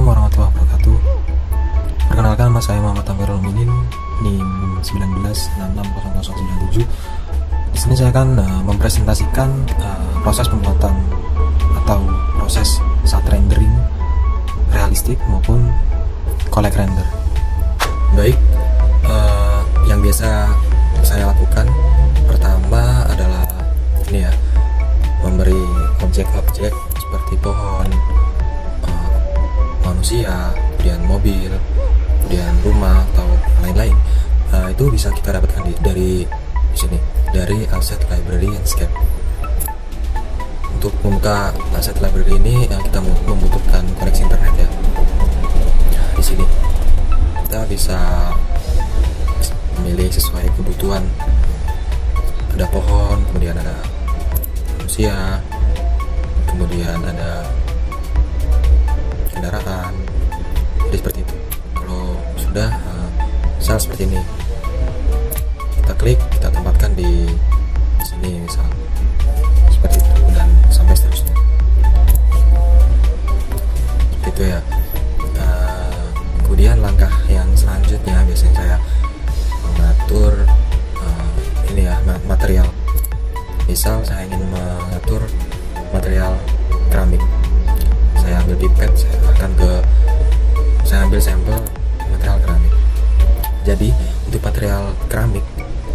warahmatullahi wabarakatuh. Perkenalkan, nama saya Muhammad Amirul Mukminin, NIM 19660097. Di sini saya akan mempresentasikan proses pembuatan atau proses saat rendering realistik maupun collect render. Baik, yang biasa saya lakukan pertama adalah ini ya, memberi objek-objek seperti pohon, manusia, kemudian mobil, kemudian rumah atau lain-lain. Itu bisa kita dapatkan dari sini, dari Asset Library Enscape. Untuk membuka Asset Library ini kita membutuhkan koneksi internet ya. Di sini kita bisa memilih sesuai kebutuhan. Ada pohon, kemudian ada manusia, kemudian ada kendaraan. Jadi seperti itu. Kalau sudah misal seperti ini, kita klik, kita tempatkan di sini misal seperti itu, dan sampai seterusnya seperti itu ya. Kemudian langkah yang selanjutnya biasanya saya mengatur ini ya, material. Misal saya ingin mengatur material keramik, saya ambil pipet, saya ambil sampel material keramik. Jadi untuk material keramik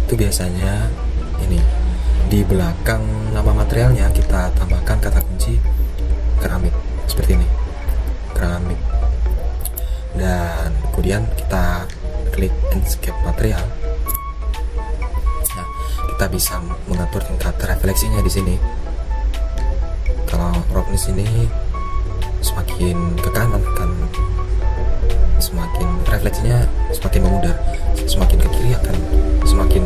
itu biasanya ini, di belakang nama materialnya kita tambahkan kata kunci keramik seperti ini, keramik. Dan kemudian kita klik Enscape material. Nah, kita bisa mengatur tingkat refleksinya di sini. Kalau roughness ini semakin ke kanan kan semakin refleksinya semakin memudar, semakin ke kiri akan semakin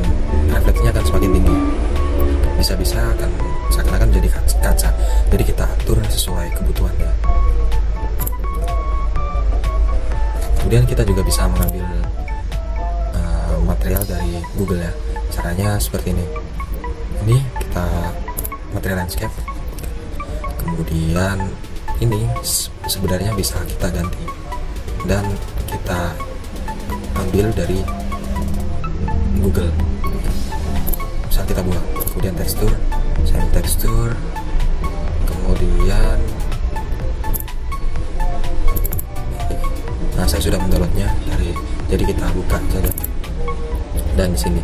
refleksinya akan semakin tinggi. Bisa-bisa akan seakan-akan jadi kaca. Jadi kita atur sesuai kebutuhannya. Kemudian kita juga bisa mengambil material dari Google ya. Caranya seperti ini. Ini kita material landscape. Kemudian ini sebenarnya bisa kita ganti dan kita ambil dari Google. Misal kita buang, kemudian tekstur, saya tekstur, kemudian saya sudah mendownloadnya jadi kita buka saja, dan di sini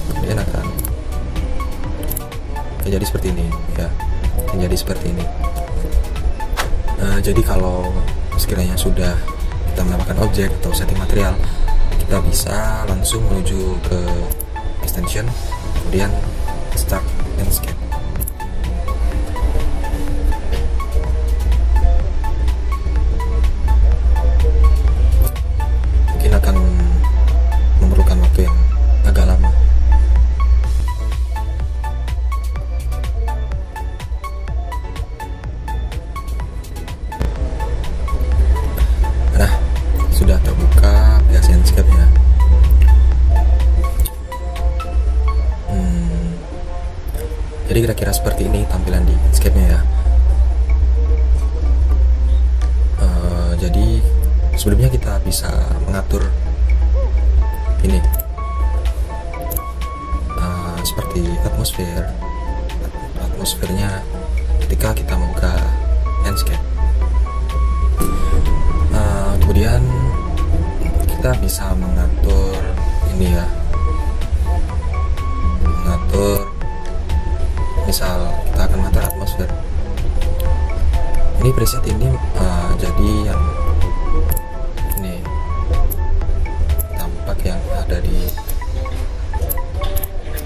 kemudian akan jadi seperti ini ya, menjadi seperti ini. Jadi kalau sekiranya sudah kita menambahkan objek atau setting material, kita bisa langsung menuju ke extension, kemudian start landscape. Mungkin akan memerlukan waktu yang agak lama. Nah, sudah terbuka aplikasi Enscape-nya. Jadi kira-kira seperti ini tampilan di Enscape-nya ya. Jadi sebelumnya kita bisa mengatur ini seperti atmosfernya ketika kita membuka Enscape. Kemudian kita bisa mengatur ini ya, mengatur misal kita akan mengatur atmosfer. Ini preset ini jadi yang ini tampak yang ada di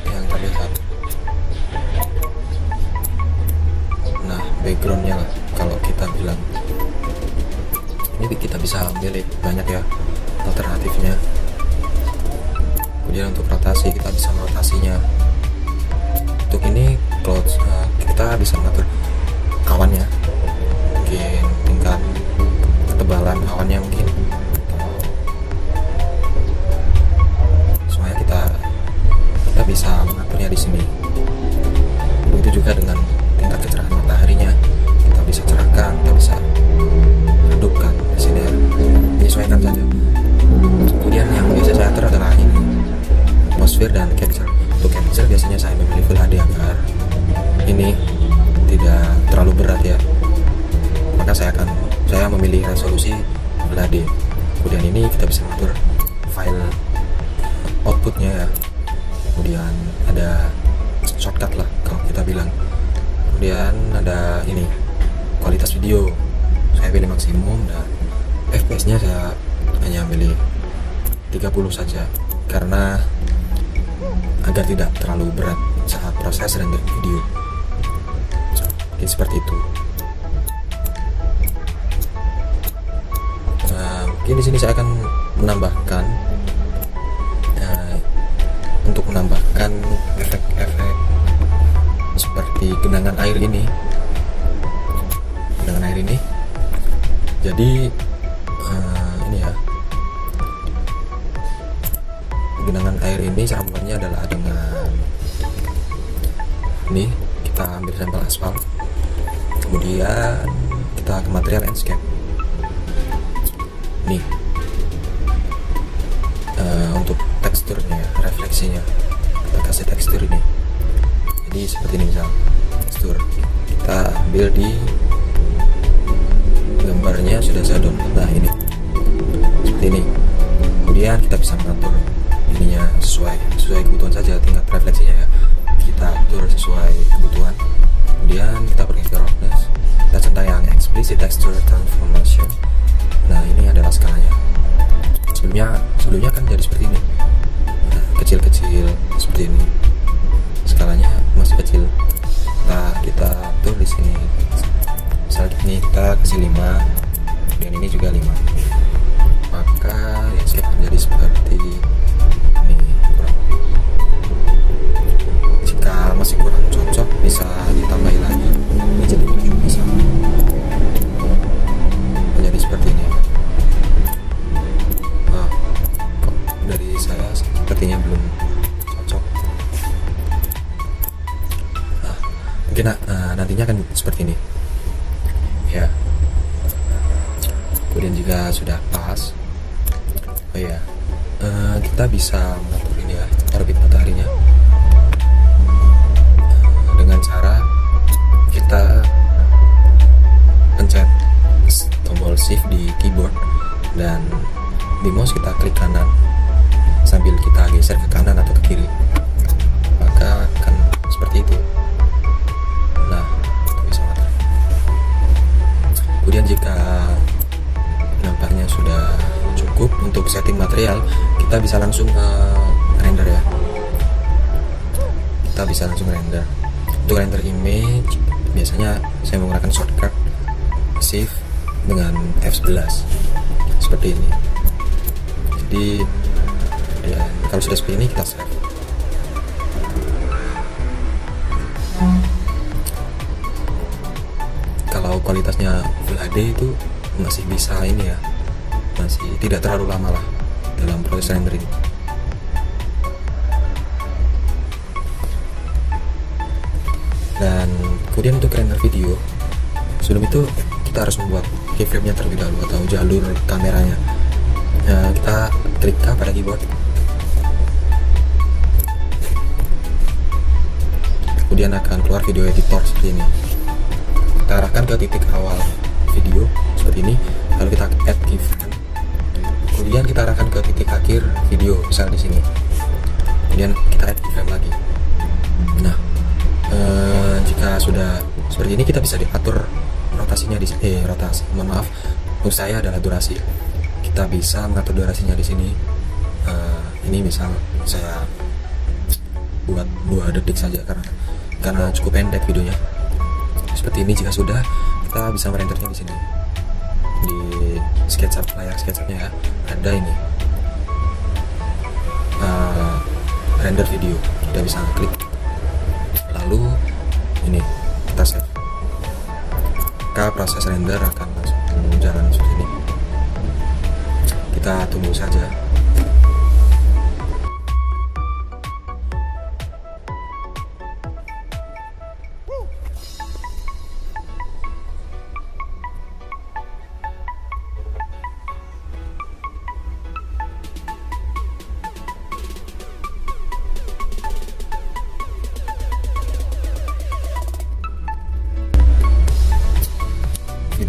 yang terlihat. Nah, backgroundnya lah kalau kita bilang ini kita bisa milih banyak ya alternatifnya. Kemudian untuk rotasi kita bisa merotasinya. Untuk ini cloud, kita bisa mengatur awannya, mungkin tingkat ketebalan awannya mungkin, semuanya kita bisa mengaturnya di sini. Begitu juga dengan tingkat kecerahan mataharinya, kita bisa cerahkan, kita bisa redupkan. saya memilih Full HD agar ini tidak terlalu berat ya, maka saya memilih resolusi Full HD. Kemudian ini kita bisa mengatur file outputnya ya, kemudian ada shortcut lah kalau kita bilang, kemudian ada ini kualitas video, saya pilih maksimum, dan FPS nya saya hanya pilih 30 saja karena agar tidak terlalu berat saat proses render video. Mungkin seperti itu. Nah, mungkin di sini saya akan menambahkan untuk menambahkan efek-efek seperti genangan air ini. Jadi ini ya, genangan air ini cara membuatnya adalah dengan ini, kita ambil sampel aspal, kemudian kita ke material landscape nih, untuk teksturnya, refleksinya kita kasih tekstur ini. Jadi seperti ini, misal tekstur kita ambil di gambarnya sudah saya download. Nah ini seperti ini, kemudian kita bisa mengatur ininya sesuai kebutuhan saja, tingkat refleksinya ya kita atur sesuai kebutuhan. Kemudian kita pergi ke roughness, kita centang yang explicit texture transformation. Nah ini adalah skalanya. Sebelumnya kan jadi seperti ini, nah, kecil-kecil seperti ini, skalanya masih kecil. Nah kita atur di sini, misalnya ini kita kasih 5, dan ini juga 5, maka ya saya menjadi seperti ini. Jika masih kurang cocok bisa ditambahi lagi, ini jadi 7 bisa menjadi seperti ini. Kok dari saya sepertinya belum cocok. Mungkin nantinya akan seperti ini ya. Kemudian jika sudah pas, oh ya, kita bisa mengatur ini ya, orbit mataharinya dengan cara kita pencet tombol shift di keyboard, dan di mouse kita klik kanan sambil kita geser ke kanan atau ke kiri, maka akan seperti itu. Nah, itu bisa matahari. Kemudian jika nampaknya sudah cukup untuk setting material, kita bisa langsung render ya. Kita bisa langsung render. Untuk render image biasanya saya menggunakan shortcut shift dengan F11 seperti ini. Jadi ya, kalau sudah seperti ini kita save. Kalau kualitasnya Full HD itu masih bisa ini ya, masih tidak terlalu lama lah dalam proses render ini. Dan kemudian untuk render video, sebelum itu kita harus membuat keyframe-nya terlebih dahulu atau jalur kameranya. Nah, kita klik K pada keyboard, kemudian akan keluar video editor seperti ini. Kita arahkan ke titik awal video seperti ini, lalu kita add keyframe, kemudian kita arahkan ke titik akhir video, misal di sini, kemudian kita add keyframe lagi. Nah, jika sudah seperti ini, kita bisa diatur rotasinya di sini. Rotasi, mohon maaf, untuk saya adalah durasi. Kita bisa mengatur durasinya di sini. Ini misal saya buat 2 detik saja karena cukup pendek videonya. Seperti ini. Jika sudah, kita bisa merendernya di sini, di SketchUp, layar SketchUp-nya ya, ada ini render video. Kita bisa klik, lalu ini kita save, maka proses render akan langsung jalan seperti ini. Kita tunggu saja.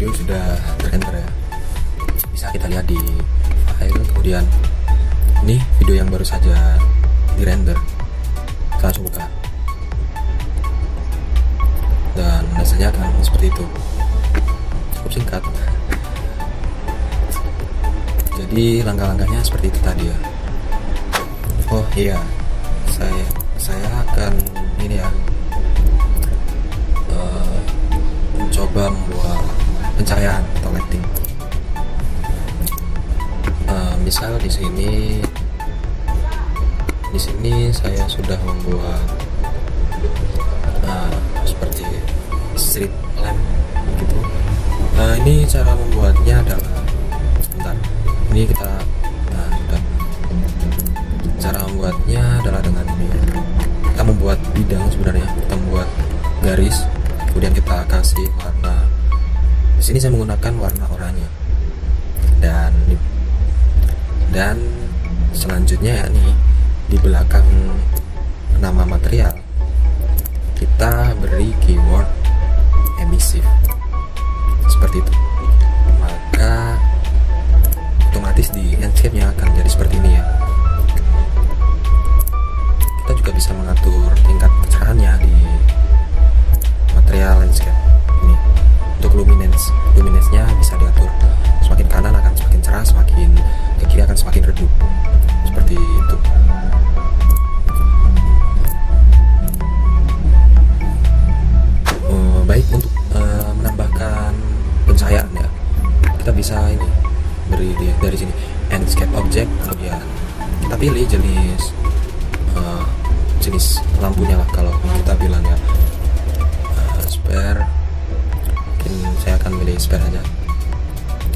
video sudah terrender ya, bisa kita lihat di file. Kemudian ini video yang baru saja dirender, kita langsung buka dan hasilnya akan seperti itu, cukup singkat. Jadi langkah-langkahnya seperti itu tadi ya. Oh iya, saya akan ini ya, mencoba membuat pencahayaan atau lighting. Misal di sini saya sudah membuat seperti street lamp gitu. Ini cara membuatnya adalah, sebentar, ini kita cara membuatnya adalah dengan ini. Kita membuat bidang, sebenarnya kita membuat garis, kemudian kita kasih warna. Di sini saya menggunakan warna oranye, dan selanjutnya ya nih, di belakang nama material kita beri keyword emissive seperti itu, maka otomatis di landscape-nya akan jadi seperti ini ya. Kita juga bisa mengatur tingkat kecerahannya di material landscape ini. Untuk luminance-nya bisa diatur, semakin kanan akan semakin cerah, semakin ke kiri akan semakin redup, seperti itu. Baik, untuk menambahkan pencahayaan ya, kita bisa ini beri dari sini landscape object, kemudian kita pilih jenis lampunya lah, kalau kita bilang ya spare, mungkin saya akan pilih spare aja.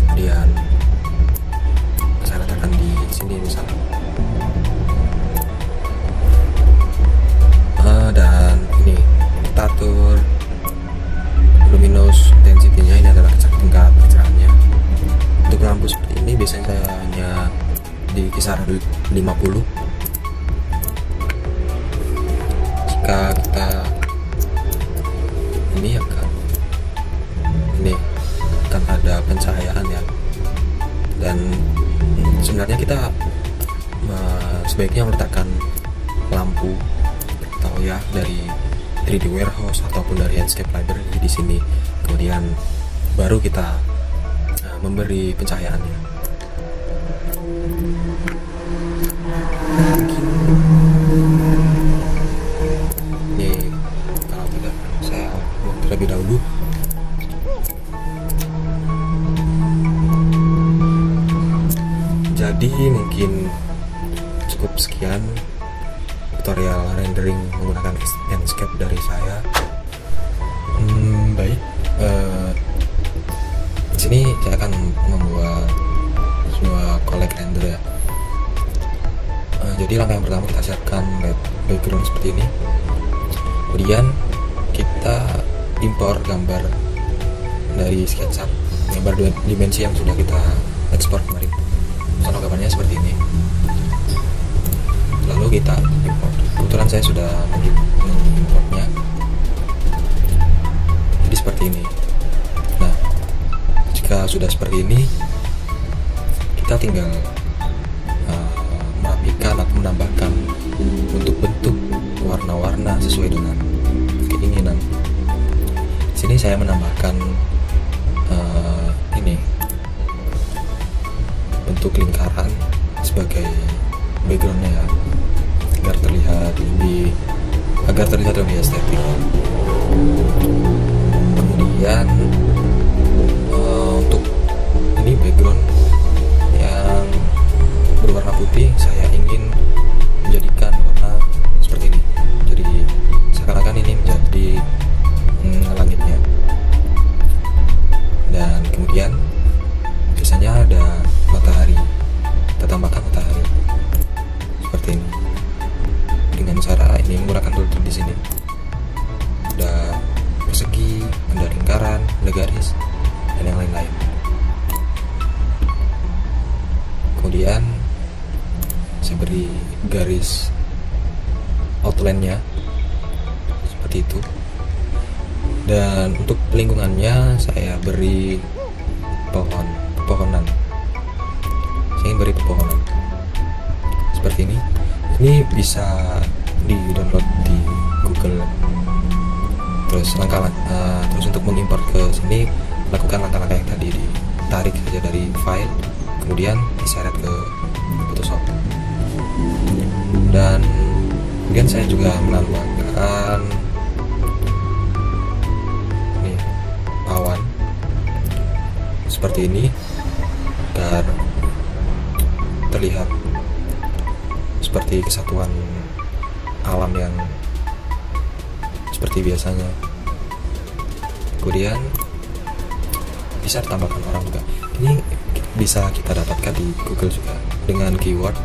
Kemudian saya letakkan di sini misalnya, dan ini kita atur luminous intensity-nya, ini adalah tingkat kecerahannya. Untuk lampu seperti ini biasanya saya hanya di kisaran 50. Jika kita ini akan ada pencahayaan ya, dan sebenarnya kita sebaiknya meletakkan lampu atau ya dari 3D warehouse ataupun dari Enscape library di sini, kemudian baru kita memberi pencahayaannya. Ini kalau tidak, saya buat terlebih dahulu. Jadi mungkin cukup sekian tutorial rendering menggunakan Enscape dari saya. Baik, di sini saya akan membuat sebuah collect render ya. Jadi langkah yang pertama, kita siapkan background seperti ini, kemudian kita impor gambar dari SketchUp, gambar dua dimensi yang sudah kita ekspor kemarin. Contoh gambarnya seperti ini, lalu kita import. Kebetulan saya sudah mengimportnya, jadi seperti ini. Nah, jika sudah seperti ini, kita tinggal merapikan atau menambahkan bentuk-bentuk warna-warna sesuai dengan keinginan. Di sini saya menambahkan ini bentuk lingkaran sebagai backgroundnya ya, agar terlihat lebih estetik. Kemudian untuk ini background yang berwarna putih, saya ingin menjadikan warna seperti ini. Jadi seakan-akan ini menjadi langitnya. Dan kemudian biasanya ada matahari, kita tambahkan matahari seperti ini dengan cara ini menggunakan tool di sini. Ada persegi, ada lingkaran, ada garis, dan yang lain-lain. Kemudian saya beri garis outline-nya seperti itu, dan untuk lingkungannya saya beri pepohonan. Saya ingin beri pepohonan seperti ini. Ini bisa di download di Google. Terus terus untuk mengimport ke sini, lakukan langkah-langkah yang tadi, ditarik saja dari file, kemudian diseret ke Photoshop. Dan kemudian saya juga menambahkan nih awan seperti ini agar terlihat seperti kesatuan alam yang seperti biasanya. Kemudian bisa ditambahkan orang juga. Ini bisa kita dapatkan di Google juga dengan keyword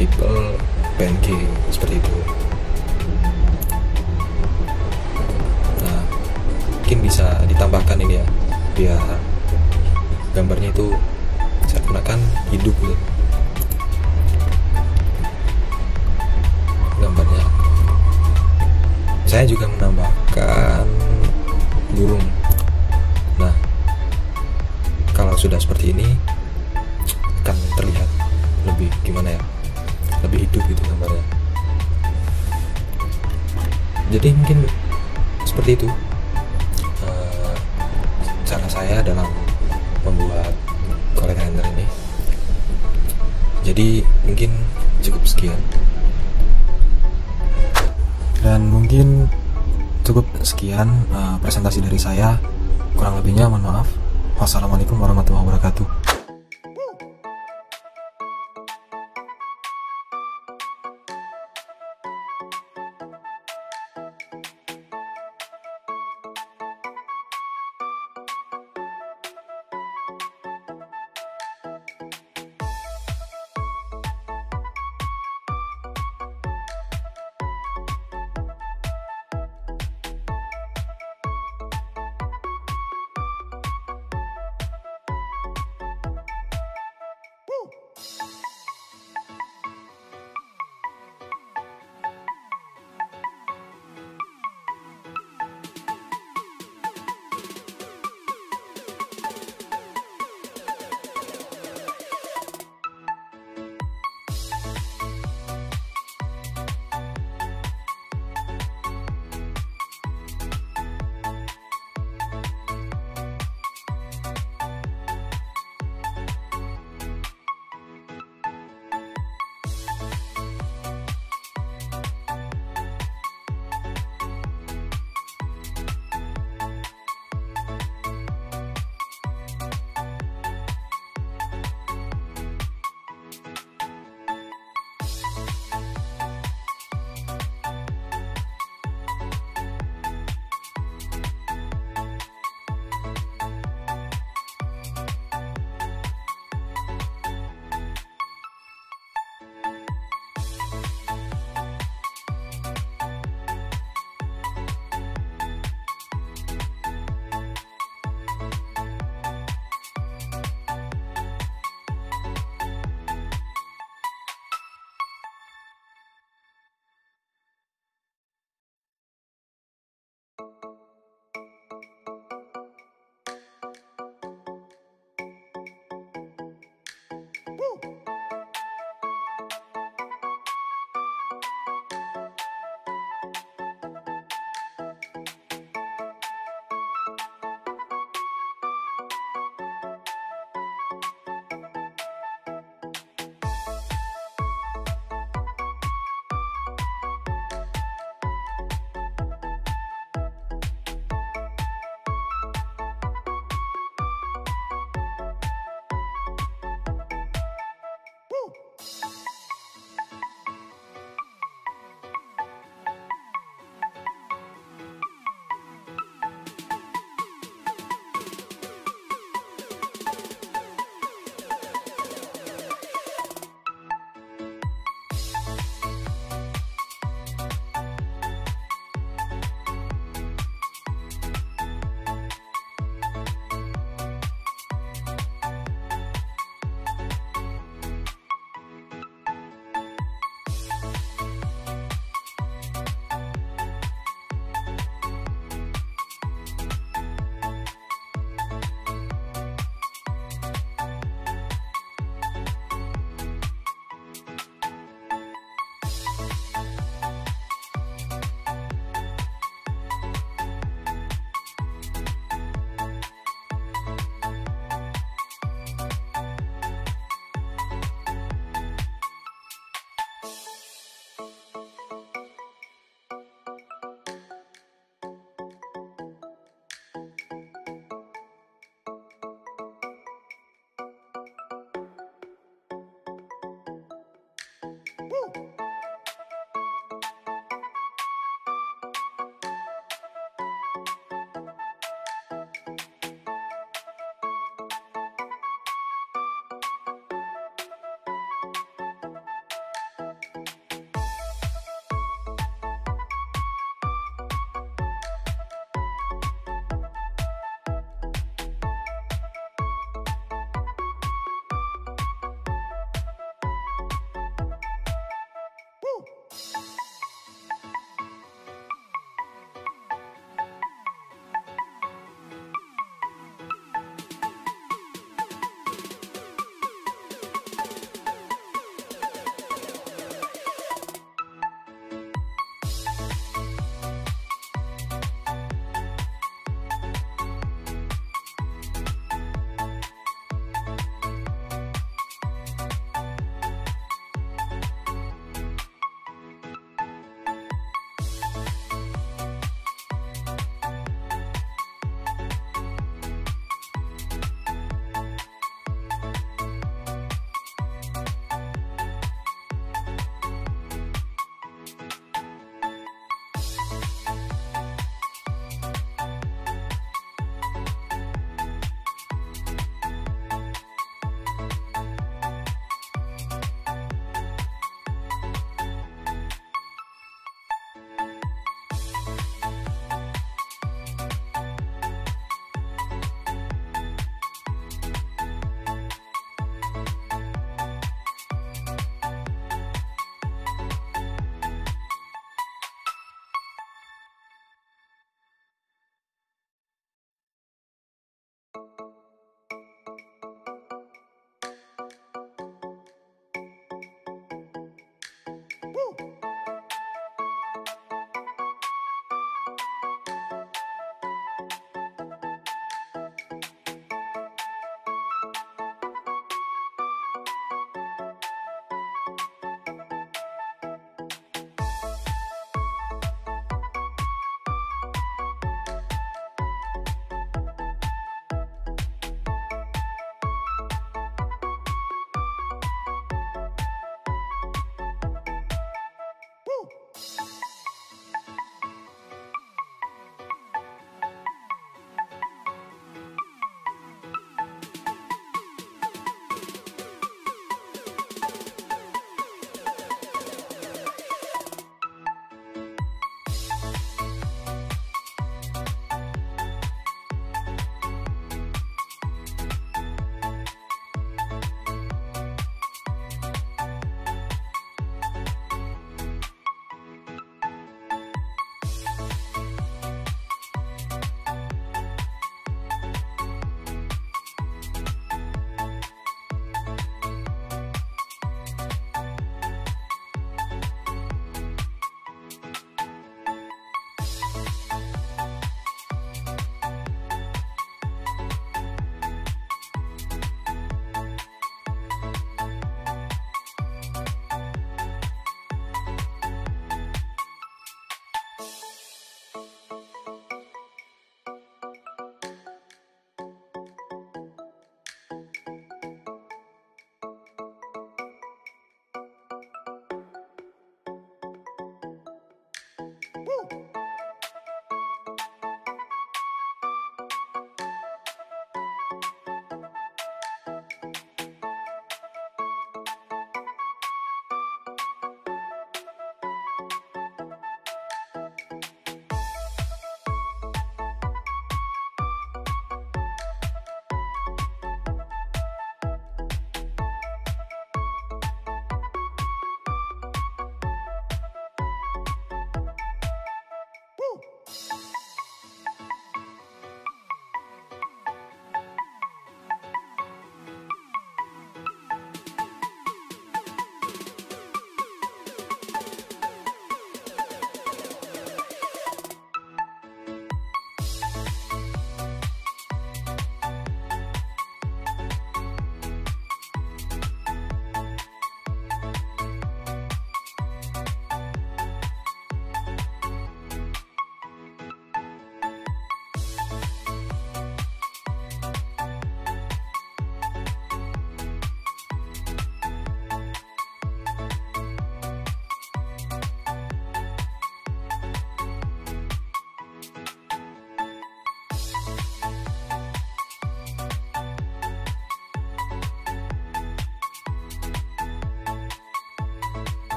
people PNG seperti itu. Nah, mungkin bisa ditambahkan ini ya, biar gambarnya itu saya gunakan hidup gitu. Gambarnya saya juga menambahkan burung. Nah, kalau sudah seperti ini akan terlihat lebih gimana ya, lebih hidup gitu gambarnya. Jadi mungkin seperti itu cara saya dalam membuat collect render ini. Jadi mungkin cukup sekian. Dan mungkin cukup sekian presentasi dari saya. Kurang lebihnya mohon maaf. Wassalamualaikum warahmatullahi wabarakatuh.